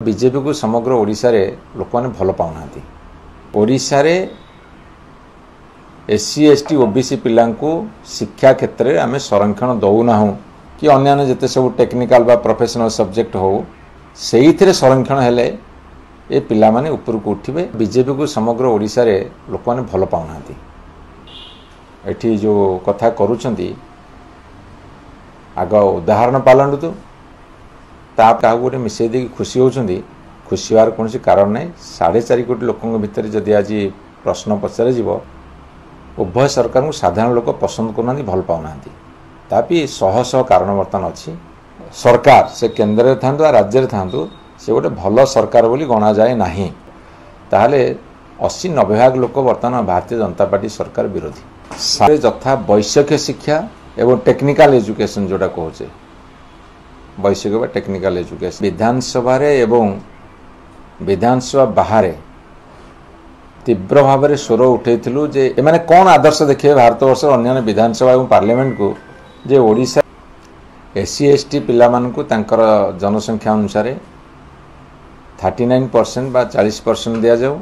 BJP को समग्र ओडिशा रे लोक मैंने भल पाऊना ओडिशा रे एससी एसटी ओबीसी पिला शिक्षा क्षेत्र में आम संरक्षण दौना कि अन्य जिते सब टेक्निकल बा प्रोफेशनल सब्जेक्ट हो से संरक्षण हेले ये पिला माने ऊपर को उठे। बीजेपी को समग्र ओडिशा रे लोक मैंने भल पाऊना एठी जो कथा करूछंती आग उदाहरण पालंडु तो क्या गोटे मिसई दे खुशी होती खुशी हार कौन कारण ना 4.5 कोटी लोकों भितर जदि आज प्रश्न पचार उभय सरकार को साधारण लोक पसंद करना भल पाऊना तापि शह शह कारण बर्तमान अच्छी सरकार से केन्द्र था राज्य था से गोटे भल सरकार बोली गणा जाए ना ताहले 80-90 भाग लोक बर्तमान भारतीय जनता पार्टी सरकार विरोधी यथा वैषयिक शिक्षा एवं टेक्निकल एजुकेशन जोटा कहे वैषयिक टेक्निकल एजुकेशन विधानसभा एवं विधानसभा बाहर तीव्र भाव में स्वर उठेलु जे एमाने कौन आदर्श देखिए भारत वर्ष अन्य विधानसभा और पार्लियामेंट को जे ओडिशा एससी एसटी पिला मानकु तांकर जनसंख्या अनुसार 39% बा 40% दिया जाऊ।